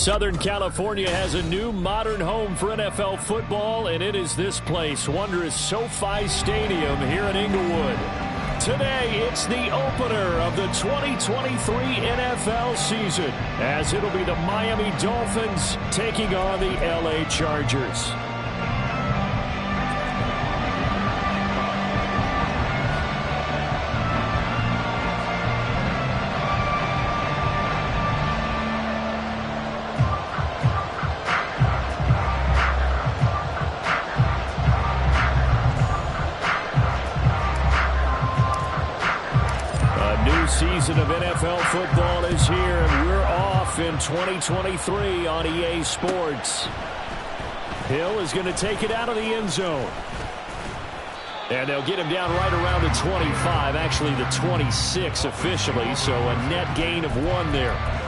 Southern California has a new modern home for NFL football, and it is this place, wondrous SoFi Stadium here in Inglewood. Today, it's the opener of the 2023 NFL season, as it'll be the Miami Dolphins taking on the LA Chargers. Season of NFL football is here, and we're off in 2023 on EA Sports. Hill is going to take it out of the end zone. And they'll get him down right around the 25, actually the 26 officially, so a net gain of 1 there.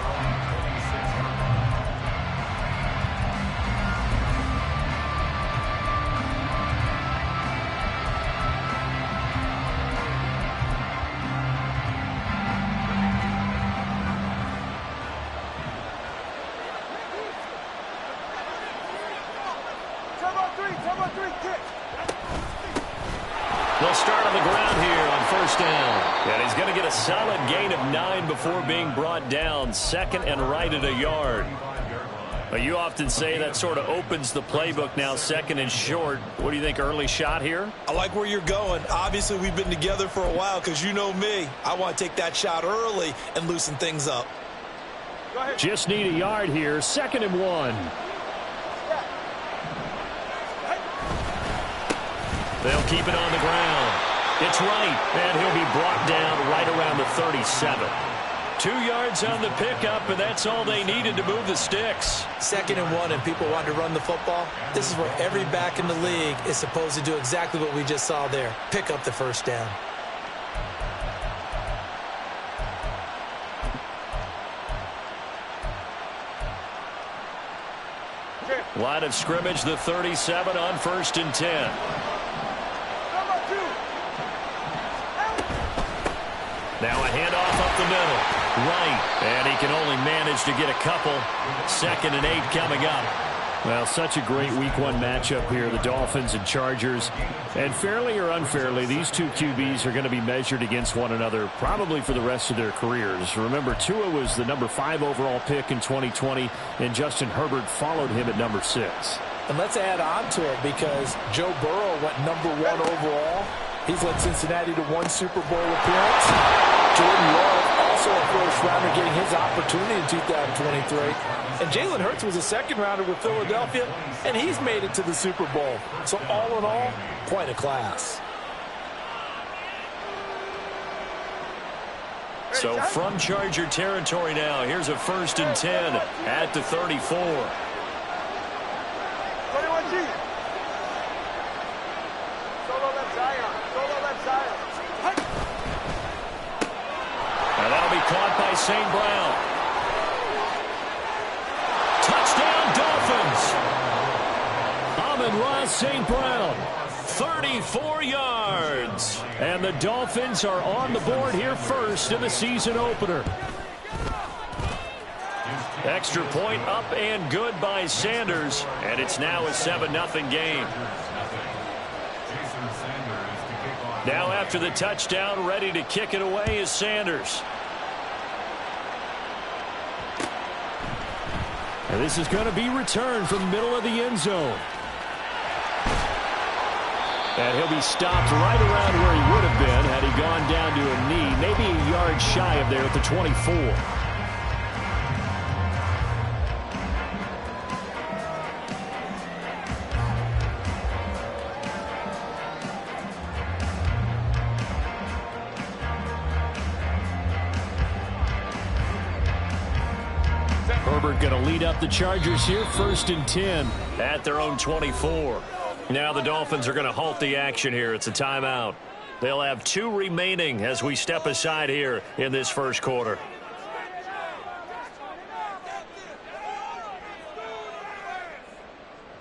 They'll start on the ground here on first down. And he's going to get a solid gain of 9 before being brought down. Second and right at a yard. But you often say that sort of opens the playbook now, second and short. What do you think, early shot here? I like where you're going. Obviously, we've been together for a while because you know me. I want to take that shot early and loosen things up. Just need a yard here. Second and 1. They'll keep it on the ground. It's right, and he'll be brought down right around the 37. 2 yards on the pickup, and that's all they needed to move the sticks. Second and 1, and people want to run the football. This is where every back in the league is supposed to do exactly what we just saw there. Pick up the first down. Line of scrimmage, the 37 on first and 10. Now a handoff up the middle. Right. And he can only manage to get a couple. Second and 8 coming up. Well, such a great week 1 matchup here, the Dolphins and Chargers. And fairly or unfairly, these two QBs are going to be measured against one another probably for the rest of their careers. Remember, Tua was the number 5 overall pick in 2020, and Justin Herbert followed him at number 6. And let's add on to it because Joe Burrow went number 1 overall. He's led Cincinnati to 1 Super Bowl appearance. Jordan Love, also a first-rounder, getting his opportunity in 2023. And Jalen Hurts was a second-rounder with Philadelphia, and he's made it to the Super Bowl. So all in all, quite a class. So from Charger territory now, here's a first and 10 at the 34. 21G. Solo left side. Solo left side. And that'll be caught by St. Brown. Touchdown, Dolphins. Amon-Ra St. Brown, 34 yards. And the Dolphins are on the board here first in the season opener. Extra point up and good by Sanders. And it's now a 7-0 game. Now after the touchdown, ready to kick it away is Sanders. And this is going to be returned from the middle of the end zone. And he'll be stopped right around where he would have been had he gone down to a knee, maybe a yard shy of there at the 24. Herbert going to lead up the Chargers here, first and 10 at their own 24. Now the Dolphins are going to halt the action here. It's a timeout. They'll have 2 remaining as we step aside here in this first quarter.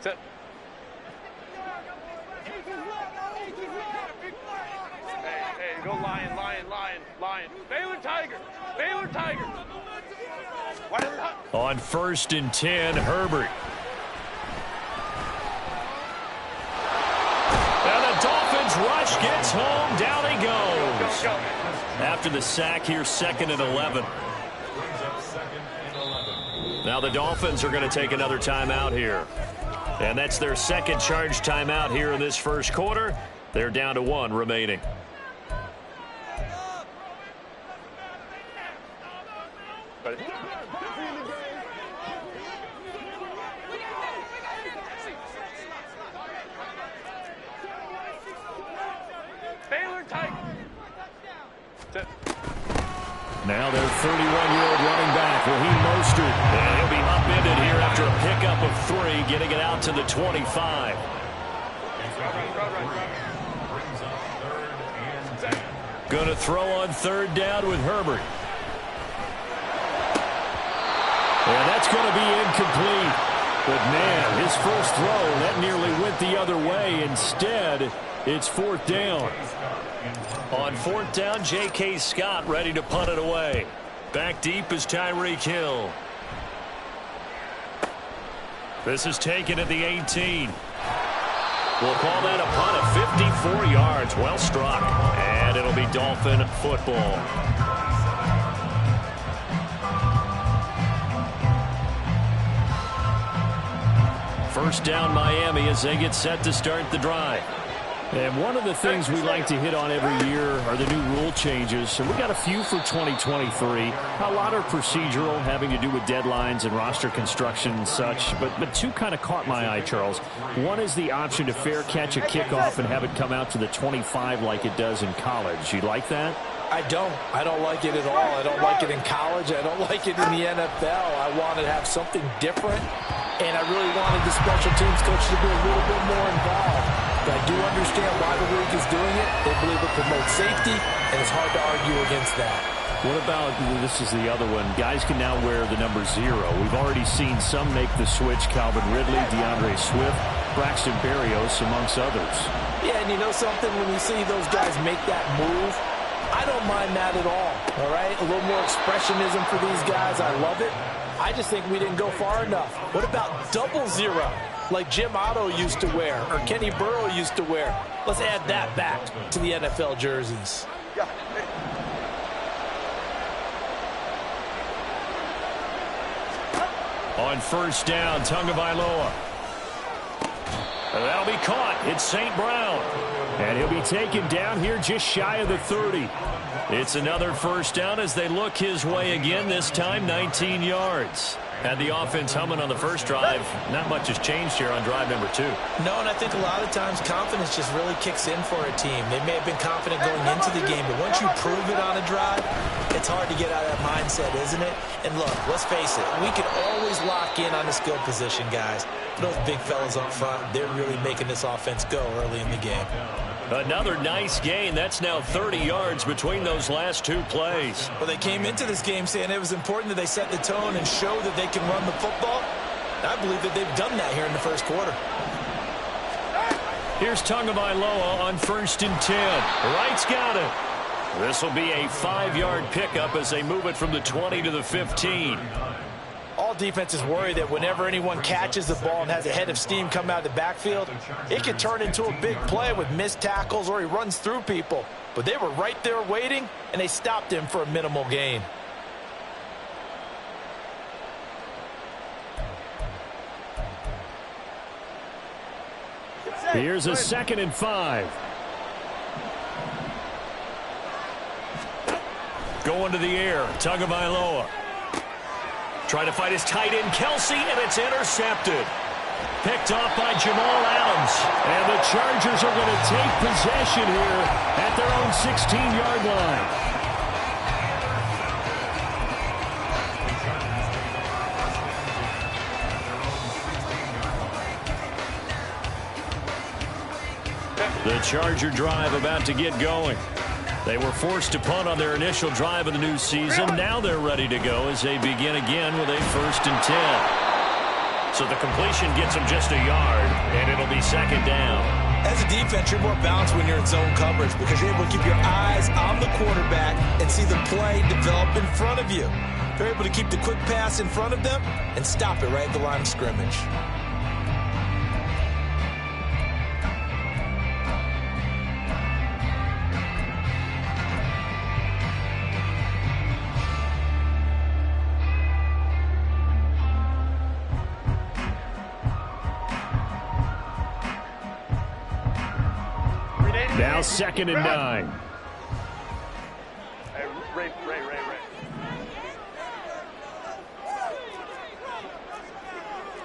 Set. Hey, go lion. Baylor Tiger. On 1st and 10, Herbert. And the Dolphins rush gets home. Down he goes. After the sack here, 2nd and 11. Now the Dolphins are going to take another timeout here. And that's their 2nd charge timeout here in this first quarter. They're down to 1 remaining. Now their 31-year-old running back, Raheem Mostert. And he'll be upended here after a pickup of 3, getting it out to the 25. Going to throw on 3rd down with Herbert. And that's going to be incomplete. But, man, his first throw, that nearly went the other way. Instead, it's 4th down. On 4th down, J.K. Scott ready to punt it away. Back deep is Tyreek Hill. This is taken at the 18. We'll call that a punt of 54 yards. Well struck. And it'll be Dolphin football. First down Miami as they get set to start the drive. And one of the things we like to hit on every year are the new rule changes. And we got a few for 2023. A lot are procedural, having to do with deadlines and roster construction and such. But 2 kind of caught my eye, Charles. One is the option to fair catch a kickoff and have it come out to the 25 like it does in college. You like that? I don't like it at all. I don't like it in college. I don't like it in the NFL. I wanted to have something different, and I really wanted the special teams coach to be a little bit more involved. But I do understand why the league is doing it. They believe it promotes safety, and it's hard to argue against that. What about, this is the other one, guys can now wear the number 0. We've already seen some make the switch, Calvin Ridley, DeAndre Swift, Braxton Berrios, amongst others. Yeah, and you know something? When you see those guys make that move, I don't mind that at all right? A little more expressionism for these guys. I love it. I just think we didn't go far enough. What about 00, like Jim Otto used to wear or Kenny Burrow used to wear? Let's add that back to the NFL jerseys. On 1st down, Tagovailoa. That'll be caught. It's St. Brown. And he'll be taken down here just shy of the 30. It's another 1st down as they look his way again, this time 19 yards. Had the offense humming on the first drive. Not much has changed here on drive number 2. No, and I think a lot of times confidence just really kicks in for a team. They may have been confident going into the game, but once you prove it on a drive, it's hard to get out of that mindset, isn't it? And look, let's face it, we can always lock in on the skill position, guys. Those big fellas up front, they're really making this offense go early in the game. Another nice gain. That's now 30 yards between those last 2 plays. Well, they came into this game saying it was important that they set the tone and show that they can run the football. I believe that they've done that here in the first quarter. Here's Tagovailoa on 1st and 10. Wright's got it. This will be a 5-yard pickup as they move it from the 20 to the 15. All defenses worry that whenever anyone catches the ball and has a head of steam come out of the backfield, it can turn into a big play with missed tackles or he runs through people. But they were right there waiting, and they stopped him for a minimal gain. Here's a 2nd and 5. Going to the air, Tagovailoa. Trying to fight his tight end, Kelsey, and it's intercepted. Picked off by Jamal Adams. And the Chargers are going to take possession here at their own 16-yard line. The Charger drive about to get going. They were forced to punt on their initial drive of the new season. Now they're ready to go as they begin again with a 1st and 10. So the completion gets them just a yard, and it'll be 2nd down. As a defense, you're more balanced when you're in zone coverage because you're able to keep your eyes on the quarterback and see the play develop in front of you. They're able to keep the quick pass in front of them and stop it right at the line of scrimmage. Now 2nd and 9. Hey, Ray.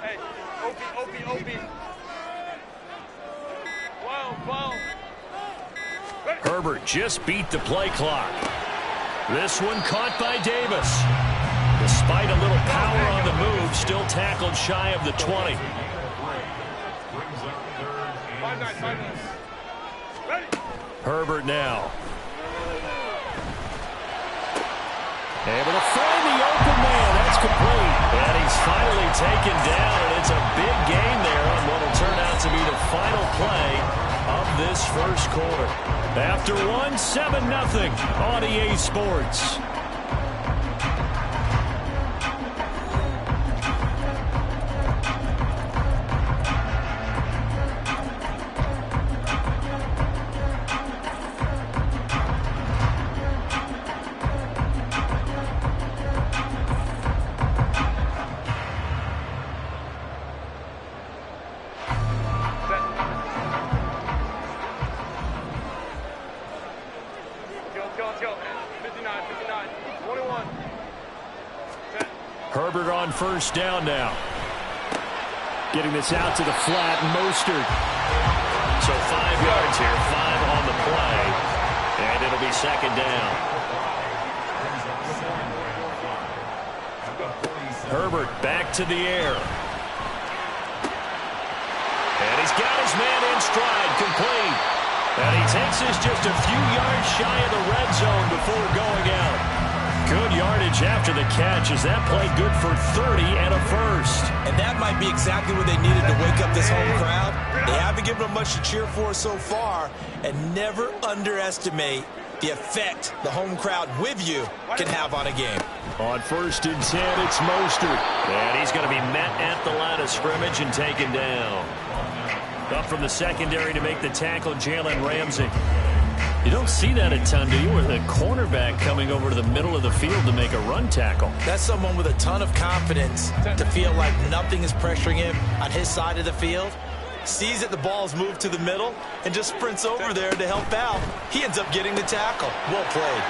Hey, Opie. 12. Herbert just beat the play clock. This one caught by Davis. Despite a little power on the move, still tackled shy of the 20. 5-9. Ready. Herbert now. Able to find the open man. That's complete. And he's finally taken down, and it's a big gain there on what will turn out to be the final play of this first quarter. After one, 7-0 on EA Sports. Let's go. 59. 21. Herbert on first down now. Getting this out to the flat, Mostert. So 5 yards here, 5 on the play, and it'll be 2nd down. Herbert back to the air. And he's got his man in stride, complete. And he takes this just a few yards shy of the red zone before going out. Good yardage after the catch as that played good for 30 and a first. And that might be exactly what they needed to wake up this home crowd. They haven't given them much to cheer for so far, and never underestimate the effect the home crowd with you can have on a game. On 1st and 10, it's Mostert. And he's going to be met at the line of scrimmage and taken down. Up from the secondary to make the tackle, Jalen Ramsey. You don't see that a ton, do you? With a cornerback coming over to the middle of the field to make a run tackle. That's someone with a ton of confidence to feel like nothing is pressuring him on his side of the field. Sees that the ball's moved to the middle and just sprints over there to help out. He ends up getting the tackle. Well played.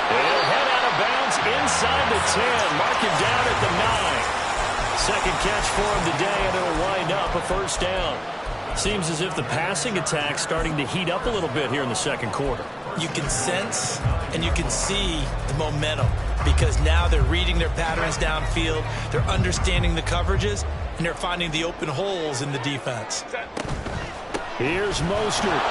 He'll head out of bounds inside the 10. Mark him down at the 9. Second catch for him today, and it'll wind up a first down. Seems as if the passing attack's starting to heat up a little bit here in the second quarter. You can sense and you can see the momentum because now they're reading their patterns downfield, they're understanding the coverages, and they're finding the open holes in the defense. Here's Mostert.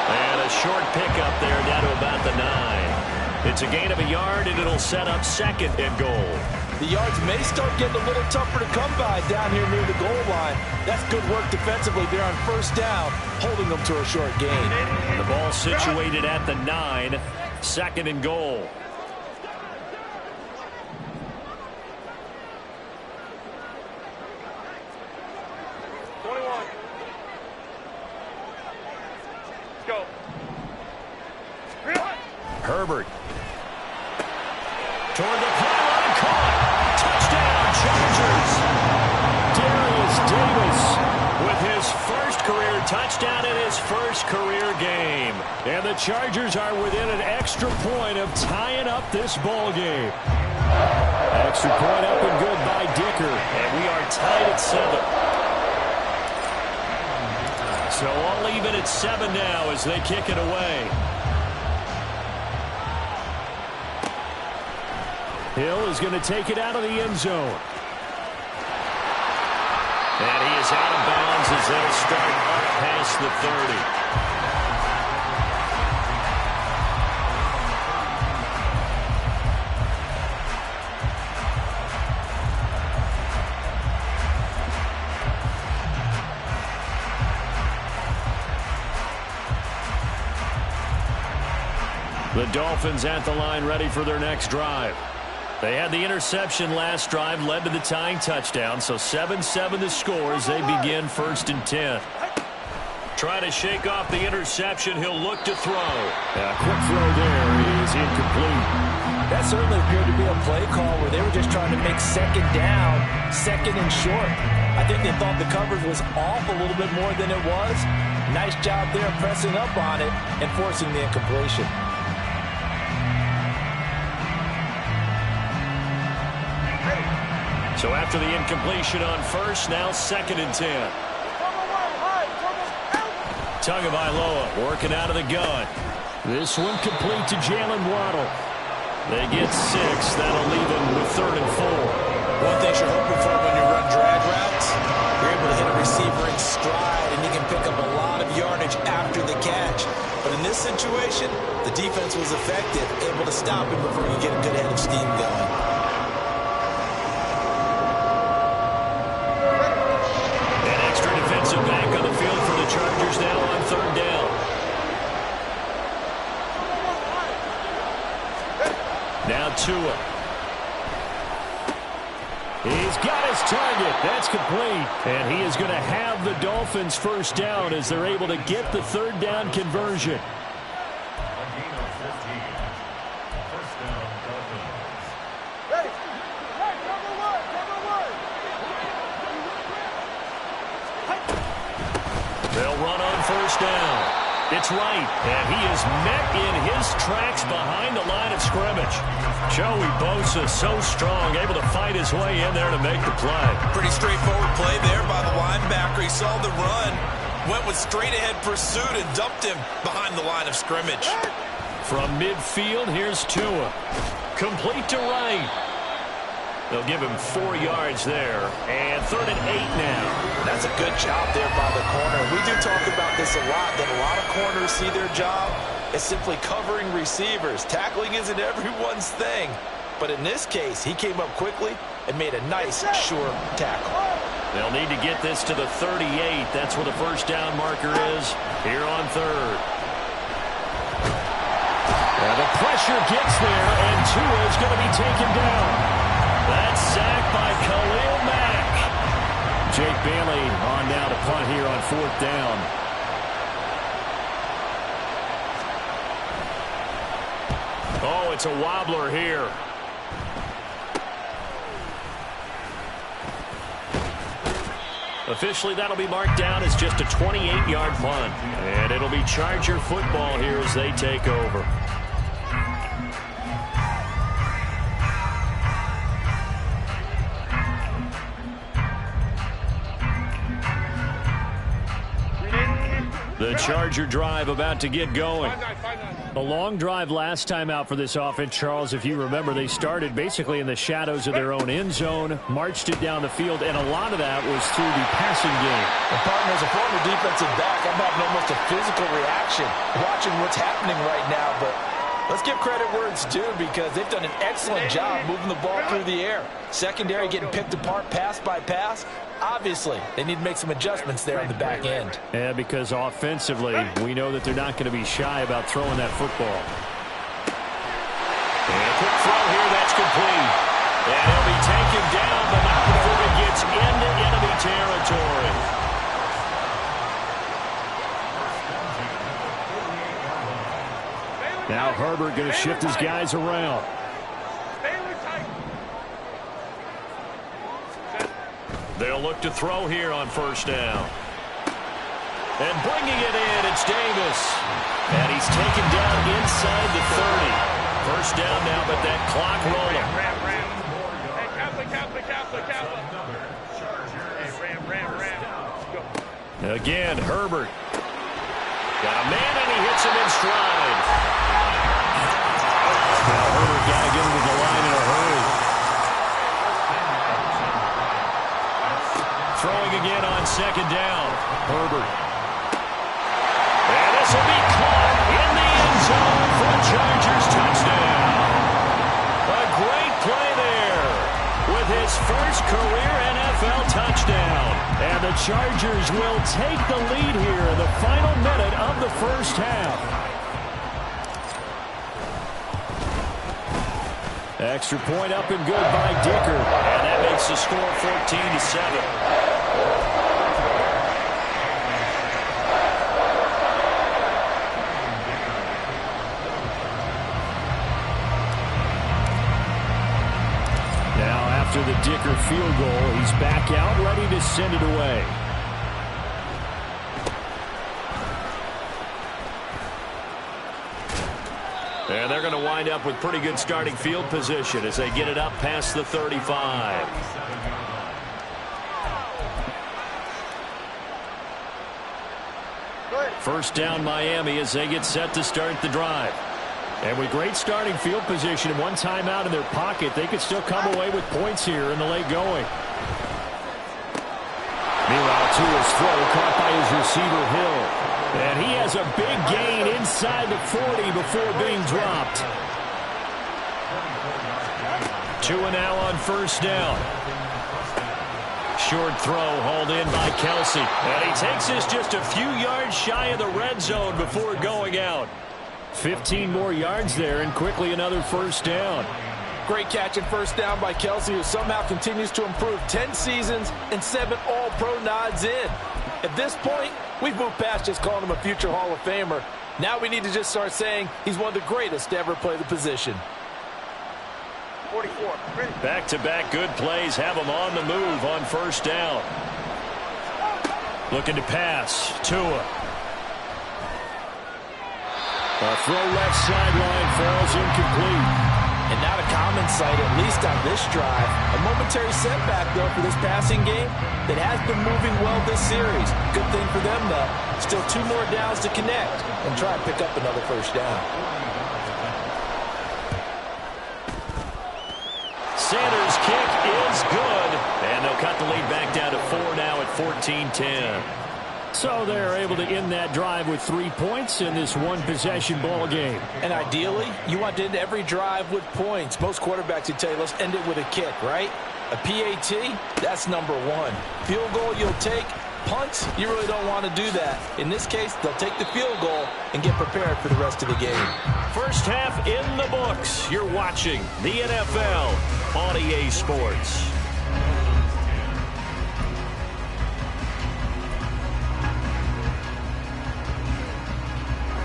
And a short pickup there down to about the 9. It's a gain of a yard, and it'll set up 2nd and goal. The yards may start getting a little tougher to come by down here near the goal line. That's good work defensively there on first down, holding them to a short gain. The ball situated at the 9, 2nd and goal. Herbert. Toward the pylon, caught. Touchdown, Chargers. Darius Davis with his first career touchdown in his first career game. And the Chargers are within an extra point of tying up this ball game. Extra point up and good by Dicker. And we are tied at 7. So all even at 7 now as they kick it away. Hill is going to take it out of the end zone. And he is out of bounds as they'll start up past the 30. The Dolphins at the line ready for their next drive. They had the interception last drive, led to the tying touchdown. So 7-7 the score as they begin 1st and 10. Trying to shake off the interception. He'll look to throw. A quick throw there is incomplete. That certainly appeared to be a play call where they were just trying to make second down, second and short. I think they thought the coverage was off a little bit more than it was. Nice job there pressing up on it and forcing the incompletion. So after the incompletion on first, now 2nd and 10. Tagovailoa working out of the gun. This one complete to Jalen Waddle. They get 6. That'll leave them with 3rd and 4. One thing you're hoping for when you run drag routes, you're able to hit a receiver in stride, and you can pick up a lot of yardage after the catch. But in this situation, the defense was effective, able to stop him before you get a good head of steam going. An extra defensive back on the field for the Chargers now on 3rd down. Now Tua. He's got his target. That's complete. And he is going to have the Dolphins 1st down as they're able to get the 3rd down conversion. They'll run on 1st down. It's right, and he is met in his tracks behind the line of scrimmage. Joey Bosa so strong, able to fight his way in there to make the play. Pretty straightforward play there by the linebacker. He saw the run, went with straight-ahead pursuit, and dumped him behind the line of scrimmage. From midfield, here's Tua. Complete to right. They'll give him 4 yards there, and 3rd and 8 now. That's a good job there by the corner. We do talk about this a lot, that a lot of corners see their job as simply covering receivers. Tackling isn't everyone's thing. But in this case, he came up quickly and made a nice, sure tackle. They'll need to get this to the 38. That's where the 1st down marker is here on 3rd. And the pressure gets there, and Tua is going to be taken down. That's sacked by Khalil Mack. Jake Bailey on down to punt here on 4th down. Oh, it's a wobbler here. Officially, that'll be marked down as just a 28-yard punt. And it'll be Charger football here as they take over. The Charger drive about to get going. A long drive last time out for this offense, Charles. If you remember, they started basically in the shadows of their own end zone, marched it down the field, and a lot of that was through the passing game. And partner, as a former defensive back, I'm having almost a physical reaction watching what's happening right now. But let's give credit where it's due, because they've done an excellent job moving the ball through the air. Secondary getting picked apart pass by pass. Obviously, they need to make some adjustments there on the back end. Yeah, because offensively, we know that they're not going to be shy about throwing that football. And a quick throw here, that's complete. And he'll be taken down, but not before he gets into enemy territory. Now Herbert going to shift his guys around. They'll look to throw here on 1st down. And bringing it in, it's Davis. And he's taken down inside the 30. 1st down now, but that clock rolling. Hey, Kappa. Hey, ram. Again, Herbert. Got a man, and he hits him in stride. Now Herbert got to get him to the line in a hurry. Throwing again on 2nd down. Herbert. And this will be caught in the end zone for a Chargers touchdown. A great play there with his first career NFL touchdown. And the Chargers will take the lead here in the final minute of the 1st half. Extra point up and good by Dicker. And that makes the score 14-7. After the Dicker field goal, he's back out, ready to send it away. And they're going to wind up with pretty good starting field position as they get it up past the 35. First down Miami as they get set to start the drive. And with great starting field position and one timeout in their pocket, they could still come away with points here in the late going. Meanwhile, Tua's throw caught by his receiver, Hill. And he has a big gain inside the 40 before being dropped. Tua now on first down. Short throw hauled in by Kelsey. And he takes this just a few yards shy of the red zone before going out. 15 more yards there, and quickly another first down. Great catch and first down by Kelsey, who somehow continues to improve. 10 seasons and 7 All-Pro nods in. At this point, we've moved past just calling him a future Hall of Famer. Now we need to just start saying he's one of the greatest to ever play the position. 44. Back-to-back good plays have him on the move on first down. Looking to pass. Tua. A throw left sideline falls incomplete. And not a common sight, at least on this drive. A momentary setback, though, for this passing game that has been moving well this series. Good thing for them, though. Still 2 more downs to connect and try and pick up another first down. Sanders' kick is good. And they'll cut the lead back down to 4 now at 14-10. So they're able to end that drive with 3 points in this one-possession ball game. And ideally, you want to end every drive with points. Most quarterbacks would tell you, let's end it with a kick, right? A PAT, that's number 1. Field goal you'll take. Punts, you really don't want to do that. In this case, they'll take the field goal and get prepared for the rest of the game. First half in the books. You're watching the NFL on EA Sports.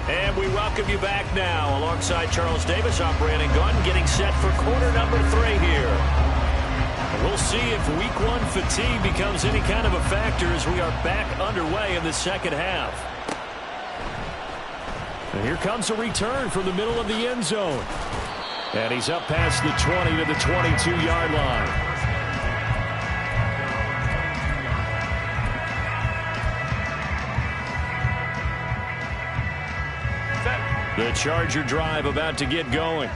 And we welcome you back now. Alongside Charles Davis, I'm Brandon Gunn, getting set for quarter number 3 here. And we'll see if week 1 fatigue becomes any kind of a factor as we are back underway in the second half. And here comes a return from the middle of the end zone. And he's up past the 20 to the 22-yard line. The Charger drive about to get going.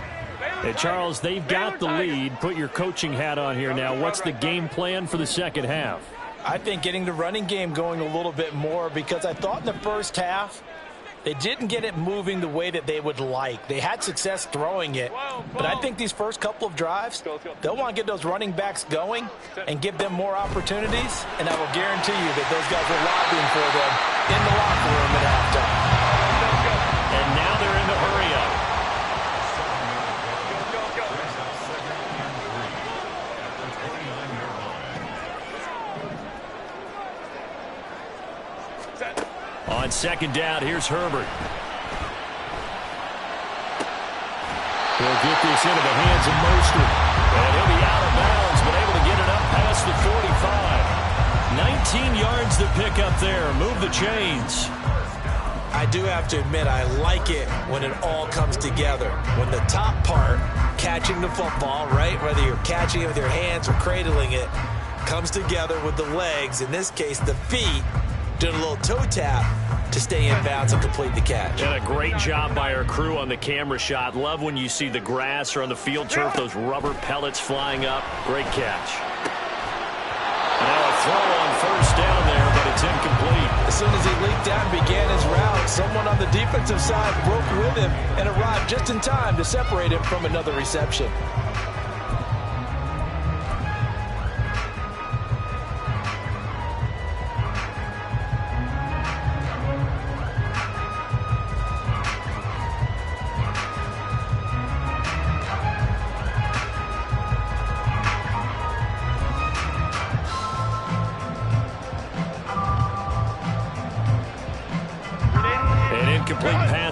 Hey, Charles, they've got the lead. Put your coaching hat on here now. What's the game plan for the second half? I think getting the running game going a little bit more, because I thought in the first half they didn't get it moving the way that they would like. They had success throwing it, but I think these first couple of drives, they'll want to get those running backs going and give them more opportunities, and I will guarantee you that those guys are lobbying for them in the locker room at halftime. And now they're in the hurry-up. On second down, here's Herbert. He'll get this into the hands of Mostert. And he'll be out of bounds, but able to get it up past the 45. 19 yards to pick up there. Move the chains. I do have to admit, I like it when it all comes together. When the top part, catching the football, right, whether you're catching it with your hands or cradling it, comes together with the legs, in this case the feet, doing a little toe tap to stay in bounds and complete the catch. And a great job by our crew on the camera shot. Love when you see the grass or on the field turf, those rubber pellets flying up. Great catch. Now a throw on first down there, but it's incomplete. As soon as he leaked out and began his route, someone on the defensive side broke with him and arrived just in time to separate him from another reception.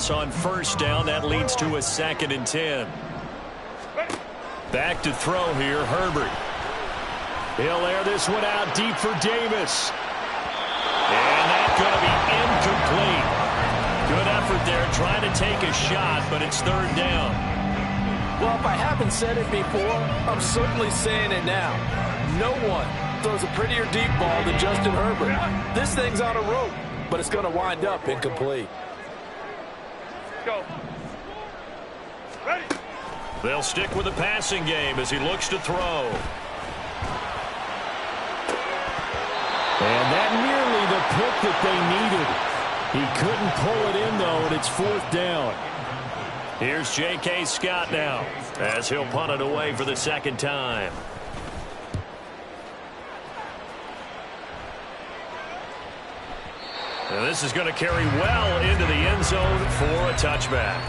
pass on first down. That leads to a 2nd and 10. Back to throw here, Herbert. He'll air this one out deep for Davis. And that's going to be incomplete. Good effort there trying to take a shot, but it's 3rd down. Well, if I haven't said it before, I'm certainly saying it now. No one throws a prettier deep ball than Justin Herbert. This thing's on a rope, but it's going to wind up incomplete. Go. Ready. They'll stick with the passing game as he looks to throw. And that nearly the pick that they needed. He couldn't pull it in, though, and it's 4th down. Here's J.K. Scott now as he'll punt it away for the 2nd time. And this is going to carry well into the end zone for a touchback.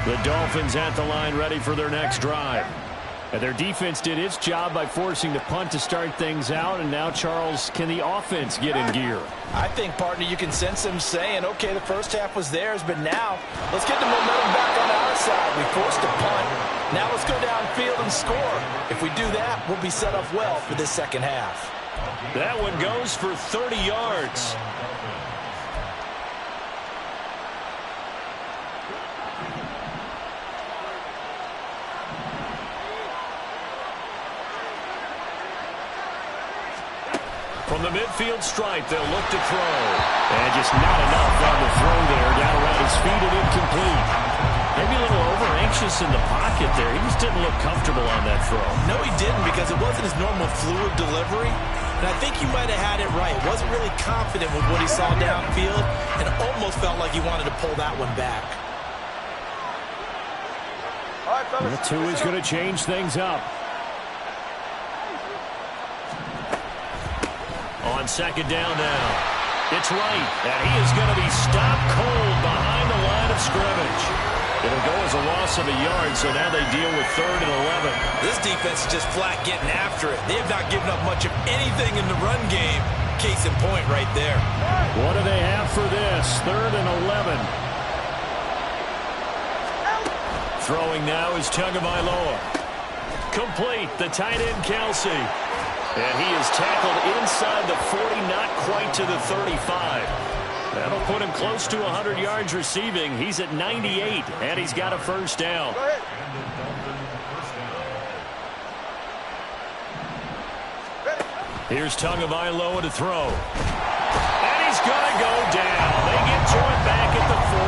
The Dolphins at the line ready for their next drive. And their defense did its job by forcing the punt to start things out. And now, Charles, can the offense get in gear? I think, partner, you can sense them saying, okay, the first half was theirs, but now let's get the momentum back on our side. We forced a punt. Now let's go downfield and score. If we do that, we'll be set up well for this 2nd half. That one goes for 30 yards. From the midfield stripe, they'll look to throw. And just not enough on the throw there. Down around his feet and incomplete. Maybe a little over-anxious in the pocket there. He just didn't look comfortable on that throw. No, he didn't, because it wasn't his normal fluid delivery. And I think he might have had it right. Wasn't really confident with what he saw downfield and almost felt like he wanted to pull that one back. All right, fellas. Tua's going to change things up. On 2nd down now. It's right, and he is going to be stopped cold behind the line of scrimmage. It'll go as a loss of a yard, so now they deal with 3rd and 11. This defense is just flat getting after it. They have not given up much of anything in the run game. Case in point right there. What do they have for this? 3rd and 11. Throwing now is Tagovailoa. Complete, the tight end Kelsey. And he is tackled inside the 40, not quite to the 35. That'll put him close to 100 yards receiving. He's at 98, and he's got a 1st down. Here's Tagovailoa to throw. And he's going to go down. They get to it back at the 40.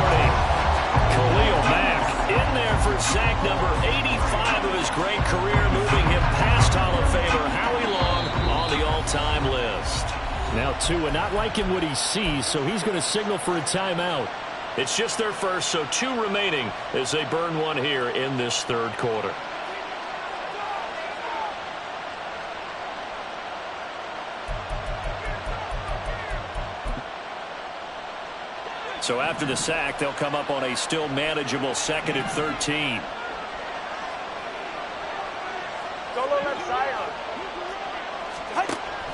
Khalil Mack in there for sack number 85 of his great career, moving him past Hall of Famer Howie Long on the all-time list. Now Tua not liking what he sees, so he's going to signal for a timeout. It's just their first, so 2 remaining as they burn one here in this 3rd quarter. So after the sack, they'll come up on a still manageable 2nd and 13. Solo left side.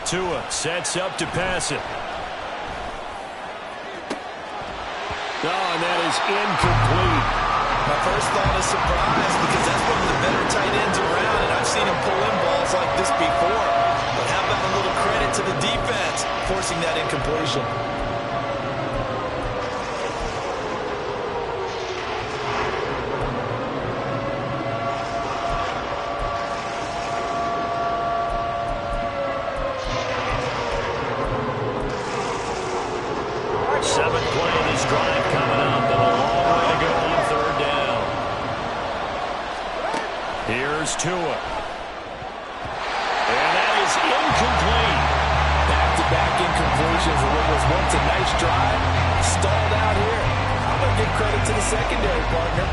Tua sets up to pass it. Oh, and that is incomplete. My first thought is surprise, because that's one of the better tight ends around, and I've seen him pull in balls like this before. But how about a little credit to the defense forcing that incompletion? Tua. And that is incomplete. Back-to-back incompletions, and what was once a nice drive stalled out here. I'm going to give credit to the secondary partner.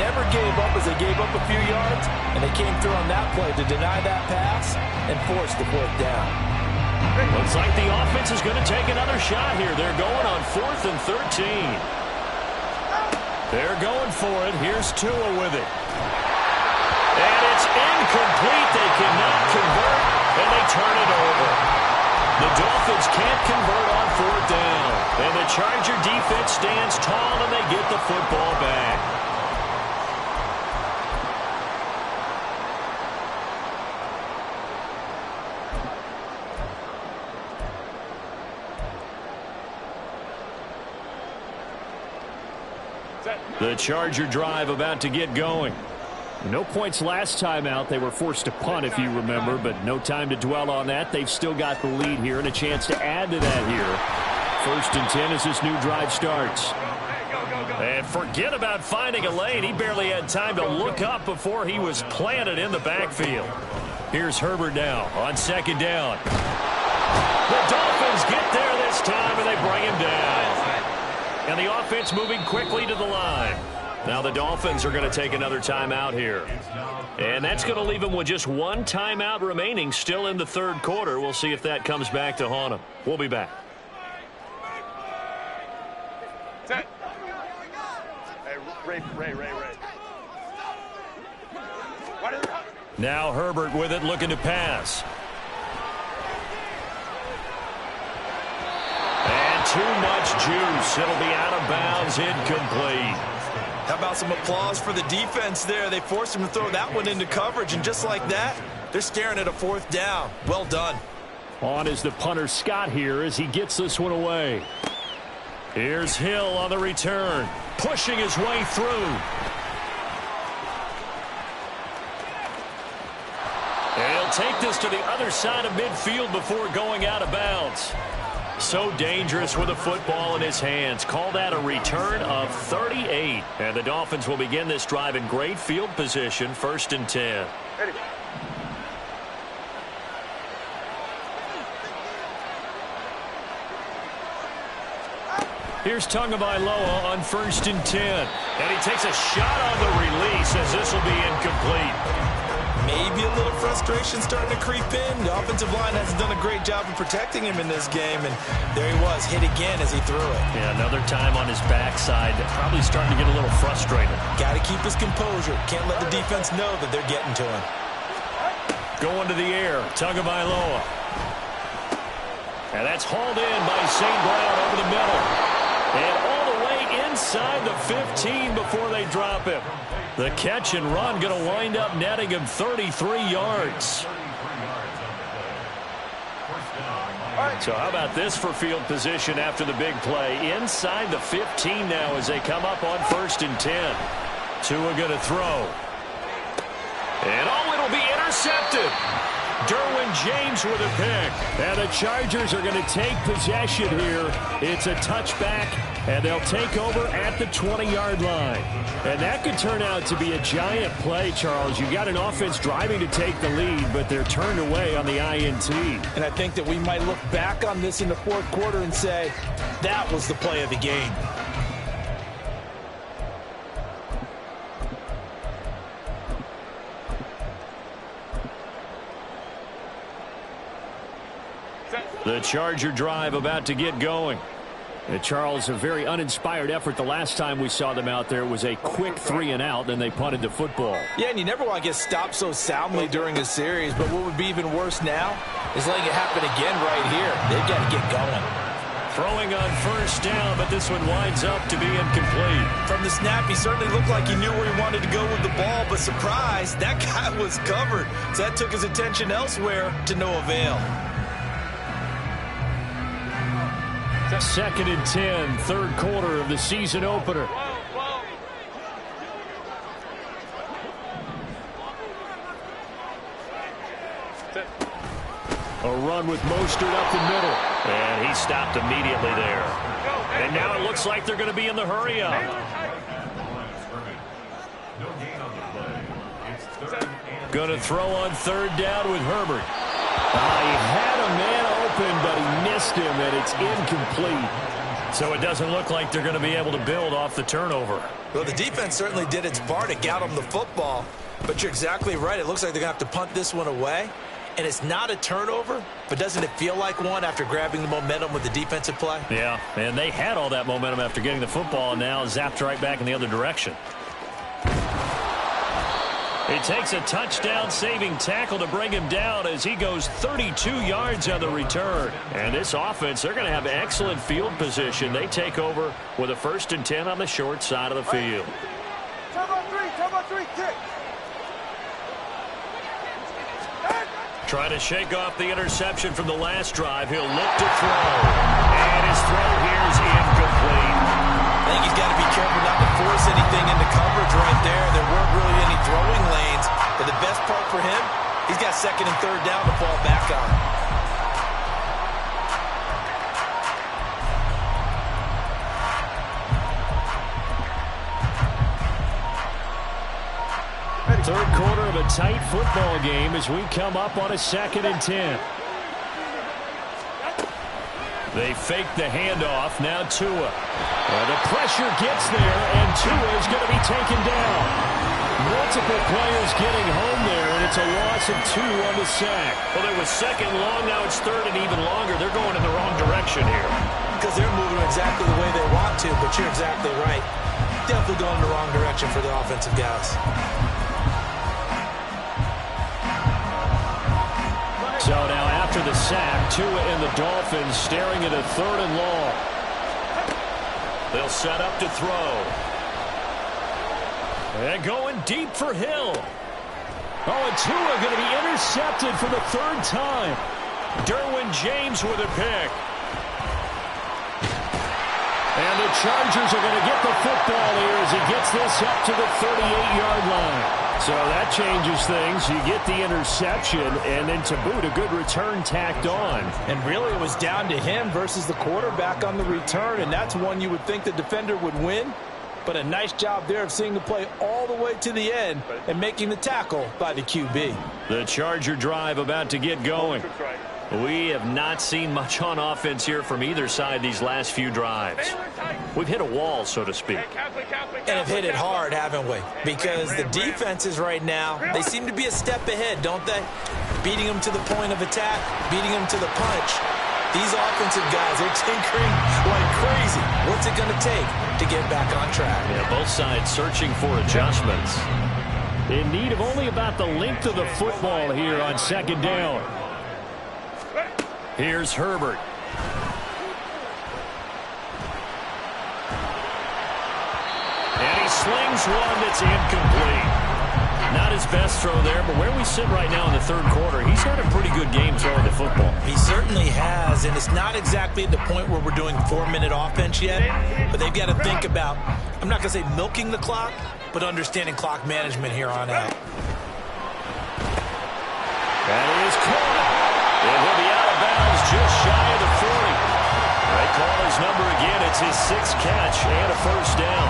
Never gave up as they gave up a few yards, and they came through on that play to deny that pass and force the 4th down. Looks like the offense is going to take another shot here. They're going on 4th and 13. They're going for it. Here's Tua with it. It's incomplete. They cannot convert, and they turn it over. The Dolphins can't convert on fourth down. And the Charger defense stands tall, and they get the football back. The Charger drive about to get going. No points last time out. They were forced to punt, if you remember, but no time to dwell on that. They've still got the lead here and a chance to add to that here. 1st and 10 as this new drive starts. And forget about finding a lane. He barely had time to look up before he was planted in the backfield. Here's Herbert now on 2nd down. The Dolphins get there this time, and they bring him down. And the offense moving quickly to the line. Now the Dolphins are going to take another timeout here. And that's going to leave them with just one timeout remaining still in the 3rd quarter. We'll see if that comes back to haunt them. We'll be back. Set. Hey, Ray. Now Herbert with it, looking to pass. And too much juice. It'll be out of bounds, incomplete. How about some applause for the defense there? They forced him to throw that one into coverage, and just like that, they're staring at a 4th down. Well done. On is the punter Scott here as he gets this one away. Here's Hill on the return, pushing his way through. And he'll take this to the other side of midfield before going out of bounds. So dangerous with a football in his hands. Call that a return of 38. And the Dolphins will begin this drive in great field position, 1st and 10. Ready. Here's Tagovailoa on 1st and 10. And he takes a shot on the release as this will be incomplete. Maybe a little frustration starting to creep in. The offensive line hasn't done a great job of protecting him in this game, and there he was, hit again as he threw it. Yeah, another time on his backside, probably starting to get a little frustrated. Got to keep his composure. Can't let the defense know that they're getting to him. Going to the air, Tagovailoa. And that's hauled in by St. Brown over the middle. And all the way inside the 15 before they drop him. The catch and run going to wind up netting him 33 yards. So how about this for field position after the big play? Inside the 15 now as they come up on 1st and 10. Tua going to throw. And it'll be intercepted. Derwin James with a pick. And the Chargers are going to take possession here. It's a touchback, and they'll take over at the 20-yard line. And that could turn out to be a giant play, Charles. You got an offense driving to take the lead, but they're turned away on the INT. And I think that we might look back on this in the 4th quarter and say, that was the play of the game. The Charger drive about to get going. Charles, a very uninspired effort the last time we saw them out there. It was a quick 3-and-out, and they punted the football. Yeah, and you never want to get stopped so soundly during a series, but what would be even worse now is letting it happen again right here. They've got to get going. Throwing on 1st down, but this one winds up to be incomplete. From the snap, he certainly looked like he knew where he wanted to go with the ball, but surprise, that guy was covered. So that took his attention elsewhere to no avail. 2nd and 10, 3rd quarter of the season opener. A run with Mostert up the middle. And he stopped immediately there. And now it looks like they're going to be in the hurry-up. Going to throw on 3rd down with Herbert. He had a man open, but he missed him, and it's incomplete. So it doesn't look like they're going to be able to build off the turnover. Well, the defense certainly did its part to get them the football, but you're exactly right. It looks like they're going to have to punt this one away, and it's not a turnover, but doesn't it feel like one after grabbing the momentum with the defensive play? Yeah, and they had all that momentum after getting the football, and now zapped right back in the other direction. He takes a touchdown-saving tackle to bring him down as he goes 32 yards on the return. And this offense, they're going to have excellent field position. They take over with a 1st and 10 on the short side of the field. Turbo three, kick. Trying to shake off the interception from the last drive. He'll look to throw. And his throw here is incomplete. I think he's got to be careful not to force anything into coverage right there. There weren't really any throwing lanes. But the best part for him, he's got 2nd and 3rd down to fall back on. Third quarter of a tight football game as we come up on a 2nd and 10. They fake the handoff. Now Tua. The pressure gets there, and Tua is going to be taken down. Multiple players getting home there, and it's a loss of 2 on the sack. Well, it was 2nd long. Now it's 3rd and even longer. They're going in the wrong direction here. Because they're moving exactly the way they want to, but you're exactly right. Definitely going in the wrong direction for the offensive guys. So now after the sack, Tua and the Dolphins staring at a 3rd and long. They'll set up to throw. And going deep for Hill. Oh, and Tua going to be intercepted for the 3rd time. Derwin James with a pick. And the Chargers are going to get the football here as he gets this up to the 38-yard line. So that changes things. You get the interception, and then to boot, a good return tacked on. And really, it was down to him versus the quarterback on the return, and that's one you would think the defender would win. But a nice job there of seeing the play all the way to the end and making the tackle by the QB. The Charger drive about to get going. We have not seen much on offense here from either side these last few drives. We've hit a wall, so to speak. And have hit it hard, haven't we? Because the defenses right now, they seem to be a step ahead, don't they? Beating them to the point of attack, beating them to the punch. These offensive guys are tinkering like crazy. What's it going to take to get back on track? Yeah, both sides searching for adjustments. In need of only about the length of the football here on 2nd down. Here's Herbert. And he slings one that's incomplete. Not his best throw there, but where we sit right now in the 3rd quarter, he's had a pretty good game throwing the football. He certainly has, and it's not exactly at the point where we're doing 4-minute offense yet, but they've got to think about, I'm not going to say milking the clock, but understanding clock management here on out. That is caught. And he'll be out of bounds just shy of the 40. They call his number again. It's his 6th catch and a 1st down.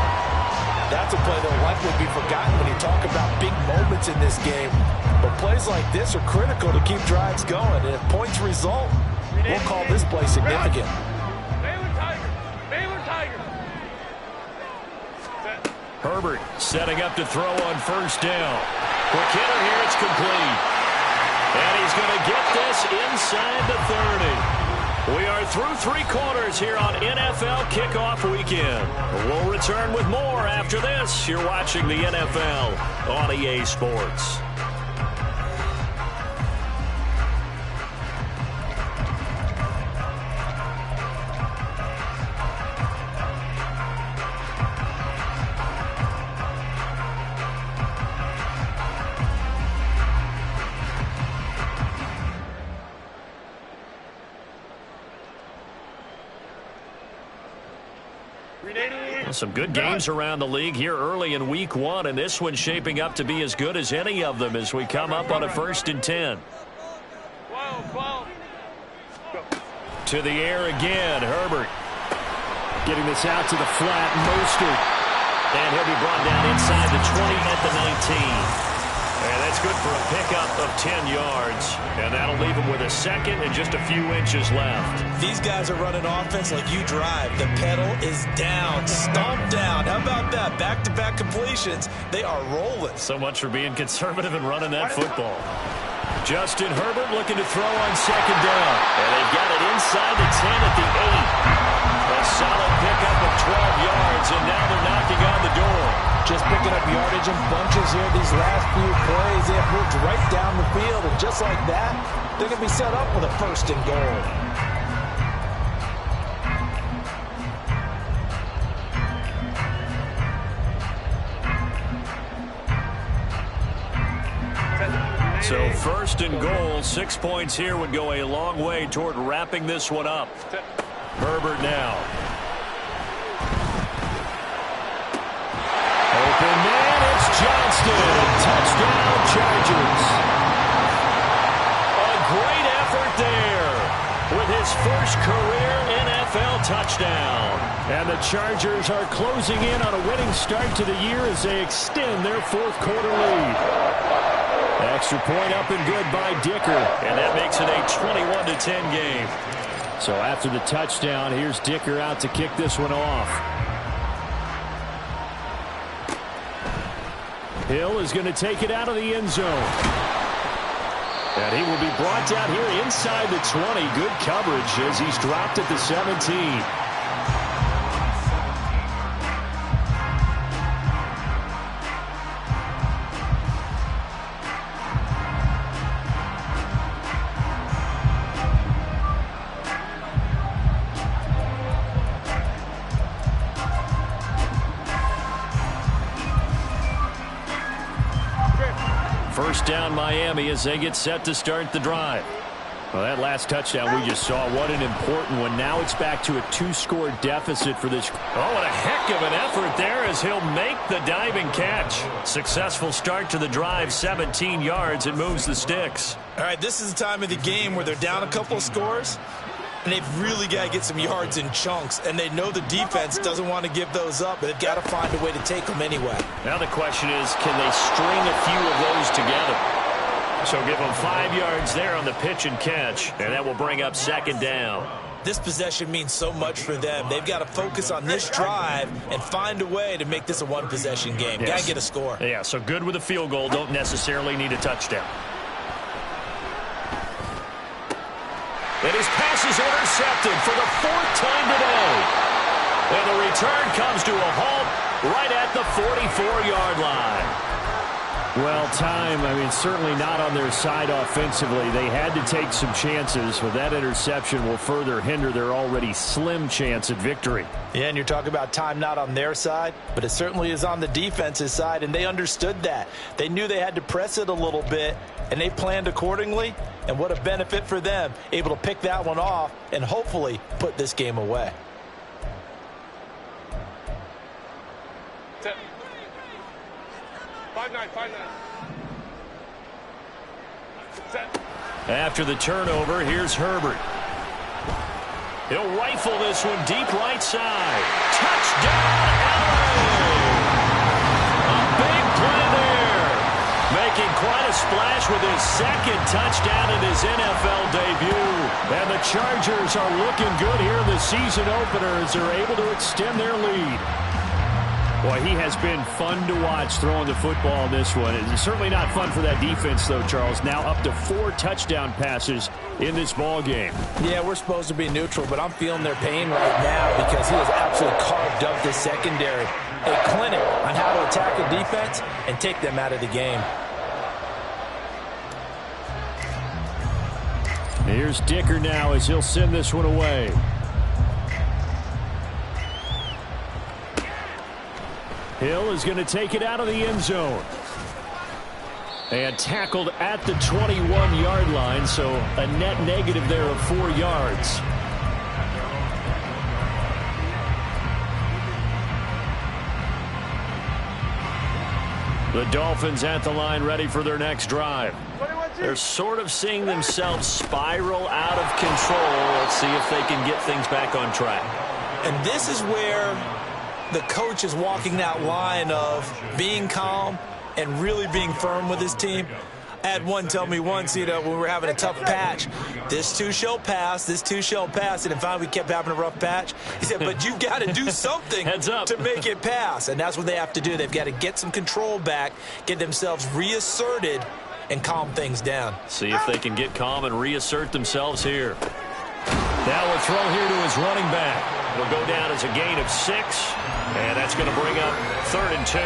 That's a play that'll likely be forgotten when you talk about big moments in this game. But plays like this are critical to keep drives going. And if points result, we'll call this play significant. Baylor Tiger. Herbert setting up to throw on 1st down. Quick hitter here. It's complete. And he's going to get this inside the 30. We are through 3 quarters here on NFL Kickoff Weekend. We'll return with more after this. You're watching the NFL on EA Sports. Some good games around the league here early in week 1, and this one's shaping up to be as good as any of them as we come up on a 1st and 10. To the air again, Herbert. Getting this out to the flat, Mostert. And he'll be brought down inside the 20 at the 19. And that's good for a pickup of 10 yards. And that'll leave him with a 2nd and just a few inches left. These guys are running offense like you drive. The pedal is down, stomped down. How about that? Back-to-back completions. They are rolling. So much for being conservative and running that football. Justin Herbert looking to throw on 2nd down. And they've got it inside the 10 at the 8. A solid pickup of 12 yards, and now they're knocking on the door. just picking up yardage in bunches here these last few plays. They have moved right down the field, and just like that, they're going to be set up with a 1st and goal. So 1st and goal, 6 points here would go a long way toward wrapping this one up. Herbert now. Open man, it's Johnston. Touchdown, Chargers. A great effort there with his first career NFL touchdown. And the Chargers are closing in on a winning start to the year as they extend their 4th quarter lead. Extra point up and good by Dicker. And that makes it a 21-10 game. So after the touchdown, here's Dicker out to kick this one off. Hill is going to take it out of the end zone. And he will be brought down here inside the 20. Good coverage as he's dropped at the 17. First down Miami as they get set to start the drive. Well, that last touchdown we just saw, what an important one. Now it's back to a 2-score deficit for this. Oh, what a heck of an effort there as he'll make the diving catch. Successful start to the drive, 17 yards. It moves the sticks. All right, this is the time of the game where they're down a couple of scores, and they've really got to get some yards in chunks, and they know the defense doesn't want to give those up, but they've got to find a way to take them anyway. Now the question is, can they string a few of those together? So give them 5 yards there on the pitch and catch, and that will bring up 2nd down. This possession means so much for them. They've got to focus on this drive and find a way to make this a one-possession game. Yes. Got to get a score. Yeah, so good with a field goal. Don't necessarily need a touchdown. And his pass is intercepted for the 4th time today. And the return comes to a halt right at the 44-yard line. Well, certainly not on their side offensively. They had to take some chances, but that interception will further hinder their already slim chance at victory. Yeah, and you're talking about time not on their side, but it certainly is on the defense's side, and they understood that. They knew they had to press it a little bit, and they planned accordingly, and what a benefit for them, able to pick that one off and hopefully put this game away. After the turnover, here's Herbert. He'll rifle this one deep right side. Touchdown, LA! A big play there. Making quite a splash with his 2nd touchdown in his NFL debut. And the Chargers are looking good here in the season opener as they're able to extend their lead. Boy, he has been fun to watch throwing the football in this one. It's certainly not fun for that defense, though, Charles. Now up to 4 touchdown passes in this ball game. Yeah, we're supposed to be neutral, but I'm feeling their pain right now because he has absolutely carved up the secondary. A clinic on how to attack a defense and take them out of the game. Here's Dicker now as he'll send this one away. Hill is going to take it out of the end zone. And tackled at the 21-yard line, so a net negative there of 4 yards. The Dolphins at the line ready for their next drive. They're sort of seeing themselves spiral out of control. Let's see if they can get things back on track. And this is where the coach is walking that line of being calm and really being firm with his team. I had one tell me once, when we were having a tough patch, this too shall pass, this too shall pass, and finally we kept having a rough patch. He said, but you've got to do something to make it pass, and that's what they have to do. They've got to get some control back, get themselves reasserted, and calm things down. See if they can get calm and reassert themselves here. Now a throw here to his running back. It'll go down as a gain of 6, and that's going to bring up 3rd and 2.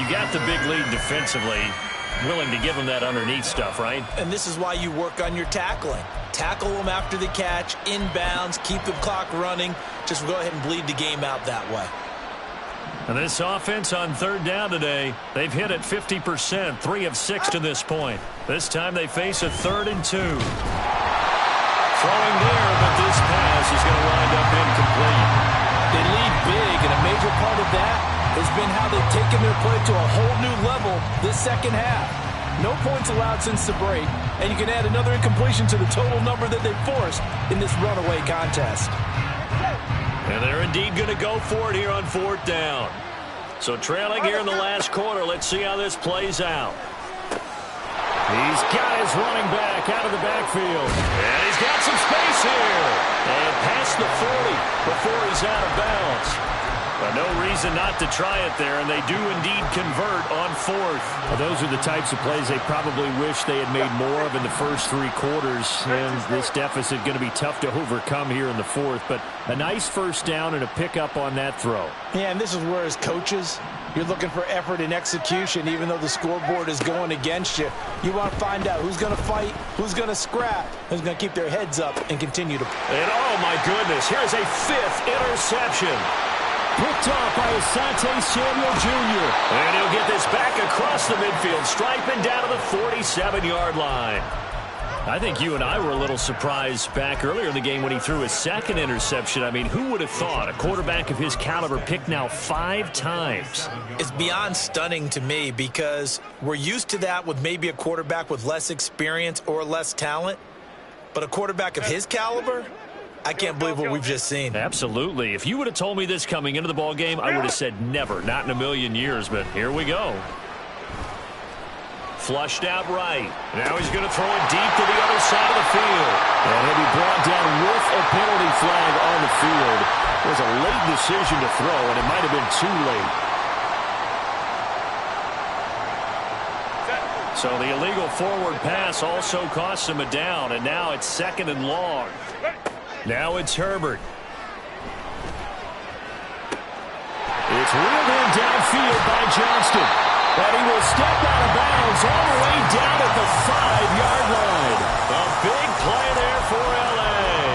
You got the big lead defensively. Willing to give them that underneath stuff, right? And this is why you work on your tackling. Tackle them after the catch, inbounds, keep the clock running. Just go ahead and bleed the game out that way. And this offense on 3rd down today, they've hit it 50%, 3 of 6 to this point. This time they face a 3rd and 2. Throwing there, but this pass is going to wind up incomplete. They lead big, and a major part of that has been how they've taken their play to a whole new level this second half. No points allowed since the break, and you can add another incompletion to the total number that they've forced in this runaway contest. And they're indeed going to go for it here on 4th down. So trailing here in the last quarter, let's see how this plays out. He's got his running back out of the backfield. And he's got some space here. And past the 40 before he's out of bounds. But no reason not to try it there, and they do indeed convert on 4th. Well, those are the types of plays they probably wish they had made more of in the first 3 quarters. And this deficit going to be tough to overcome here in the 4th. But a nice first down and a pickup on that throw. Yeah, and this is where as coaches, you're looking for effort and execution, even though the scoreboard is going against you. You want to find out who's going to fight, who's going to scrap, who's going to keep their heads up and continue to. And oh my goodness, here's a 5th interception. Picked off by Asante Samuel Jr. And he'll get this back across the midfield, striping down to the 47-yard line. I think you and I were a little surprised back earlier in the game when he threw his 2nd interception. I mean, who would have thought a quarterback of his caliber picked now 5 times? It's beyond stunning to me because we're used to that with maybe a quarterback with less experience or less talent. But a quarterback of his caliber, I can't believe what we've just seen. Absolutely. If you would have told me this coming into the ball game, I would have said never, not in a million years, but here we go. Flushed out right. Now he's going to throw it deep to the other side of the field. And he'll be brought down with a penalty flag on the field. It was a late decision to throw, and it might have been too late. So the illegal forward pass also costs him a down, and now it's 2nd and long. Now it's Herbert. It's reeled in downfield by Johnston. And he will step out of bounds all the way down at the 5-yard line. A big play there for L.A.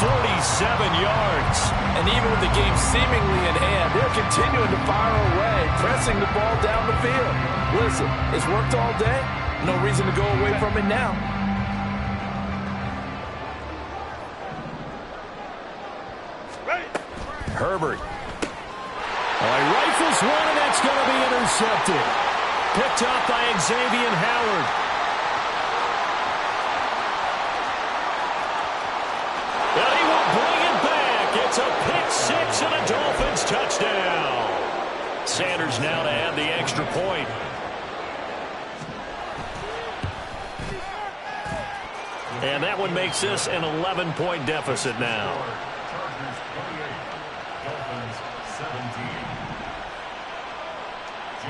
47 yards. And even with the game seemingly in hand, they're continuing to fire away, pressing the ball down the field. Listen, it's worked all day. No reason to go away from it now. Herbert. He rifles one, and that's going to be intercepted. Picked up by Xavier Howard. And he will bring it back. It's a pick 6 and a Dolphins touchdown. Sanders now to add the extra point. And that one makes this an 11-point deficit now.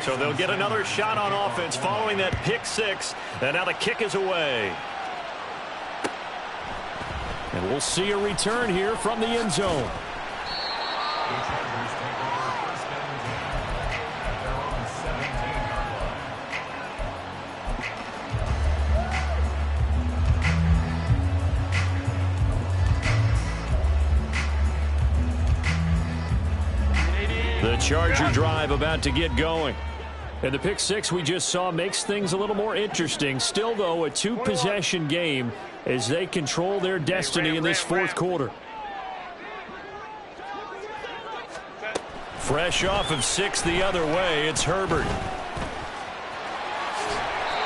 So they'll get another shot on offense following that pick 6. And now the kick is away. And we'll see a return here from the end zone. The Charger drive about to get going. And the pick 6 we just saw makes things a little more interesting. Still, though, a 2-possession game as they control their destiny in this 4th quarter. Fresh off of 6 the other way, it's Herbert.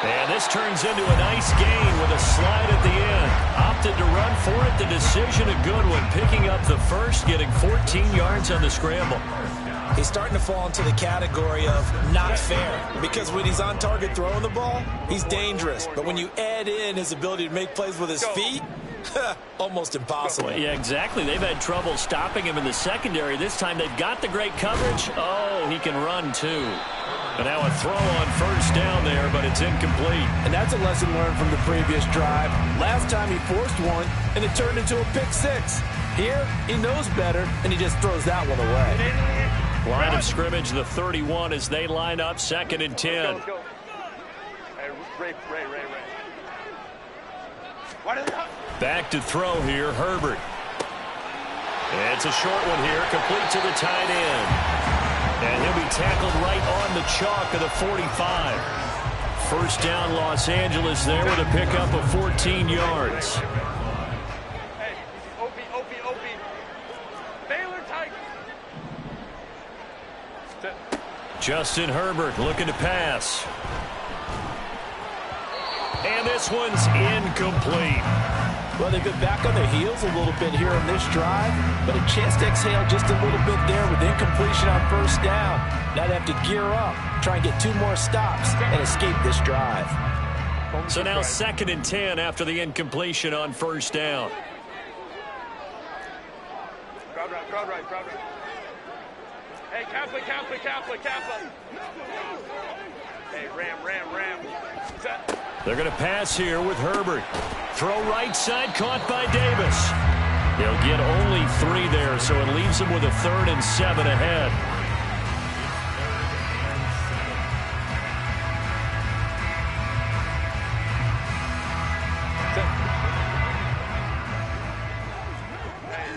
And this turns into a nice gain with a slide at the end. Opted to run for it. The decision a good one. Picking up the first, getting 14 yards on the scramble. He's starting to fall into the category of not fair because when he's on target throwing the ball, he's dangerous. But when you add in his ability to make plays with his feet, almost impossible. Yeah, exactly. They've had trouble stopping him in the secondary. This time they've got the great coverage. Oh, he can run too. And now a throw on first down there, but it's incomplete. And that's a lesson learned from the previous drive. Last time he forced one, and it turned into a pick 6. Here, he knows better, and he just throws that one away. Line of scrimmage, the 31 as they line up, 2nd and 10. Let's go. Hey, Ray. Back to throw here, Herbert. It's a short one here, complete to the tight end. And he'll be tackled right on the chalk of the 45. First down, Los Angeles there with a pickup of 14 yards. Hey, OP. Baylor Tigers. Justin Herbert looking to pass. And this one's incomplete. Well, they've been back on their heels a little bit here on this drive, but a chance to exhale just a little bit there with incompletion on first down. Now they have to gear up, try and get 2 more stops, and escape this drive. So now 2nd and 10 after the incompletion on first down. Crowd right. Hey, Kaplan. Hey, Ram. Set. They're going to pass here with Herbert. Throw right side, caught by Davis. They'll get only 3 there, so it leaves them with a 3rd and 7 ahead.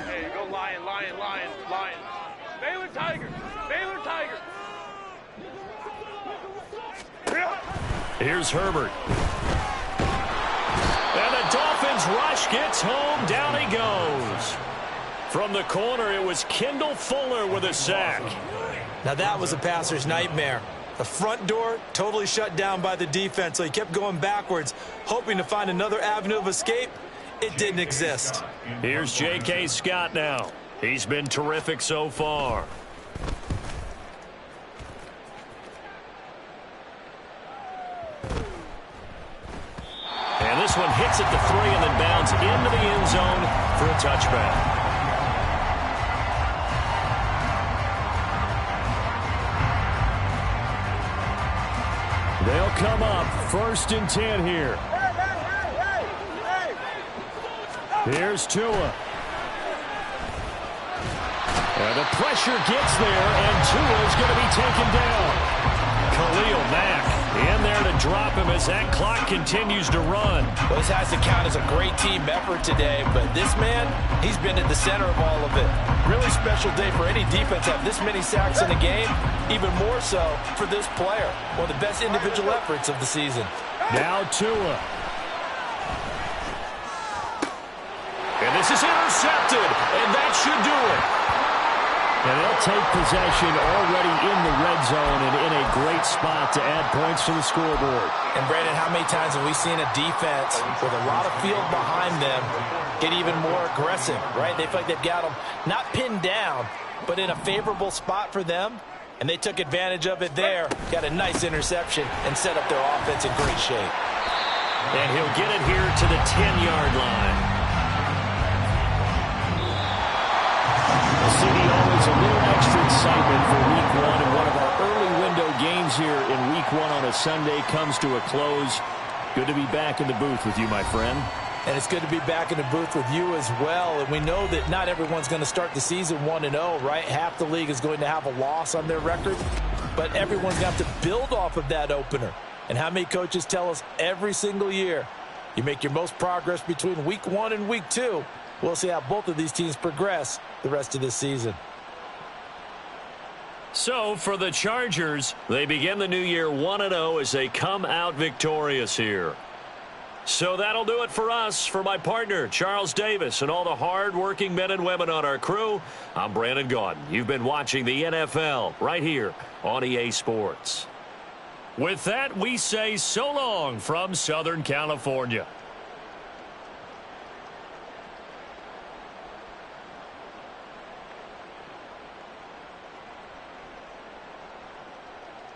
Hey, go Lion. Baylor Tigers. Here's Herbert. And the Dolphins rush gets home. Down he goes. From the corner, it was Kendall Fuller with a sack. Now that was a passer's nightmare. The front door totally shut down by the defense, so he kept going backwards, hoping to find another avenue of escape. It didn't exist. Here's J.K. Scott now. He's been terrific so far. And this one hits at the 3 and then bounds into the end zone for a touchback. They'll come up 1st and 10 here. Here's Tua. And the pressure gets there, and Tua's going to be taken down. Khalil Mack in there to drop him as that clock continues to run. Well, this has to count as a great team effort today, but this man, he's been at the center of all of it. Really special day for any defense to have this many sacks in a game, even more so for this player. One of the best individual efforts of the season. Now Tua. And this is intercepted, and that should do it. And they'll take possession already in the red zone and in a great spot to add points to the scoreboard. And, Brandon, how many times have we seen a defense with a lot of field behind them get even more aggressive, right? They feel like they've got them not pinned down, but in a favorable spot for them, and they took advantage of it there, got a nice interception, and set up their offense in great shape. And he'll get it here to the 10-yard line. CD, always a little extra excitement for Week 1, and one of our early window games here in Week 1 on a Sunday comes to a close. Good to be back in the booth with you, my friend. And it's good to be back in the booth with you as well. And we know that not everyone's going to start the season 1-0, right? Half the league is going to have a loss on their record, but everyone's got to build off of that opener. And how many coaches tell us every single year, you make your most progress between Week 1 and Week 2. We'll see how both of these teams progress the rest of this season. So, for the Chargers, they begin the new year 1-0 as they come out victorious here. So that'll do it for us. For my partner, Charles Davis, and all the hard-working men and women on our crew, I'm Brandon Gaudin. You've been watching the NFL right here on EA Sports. With that, we say so long from Southern California.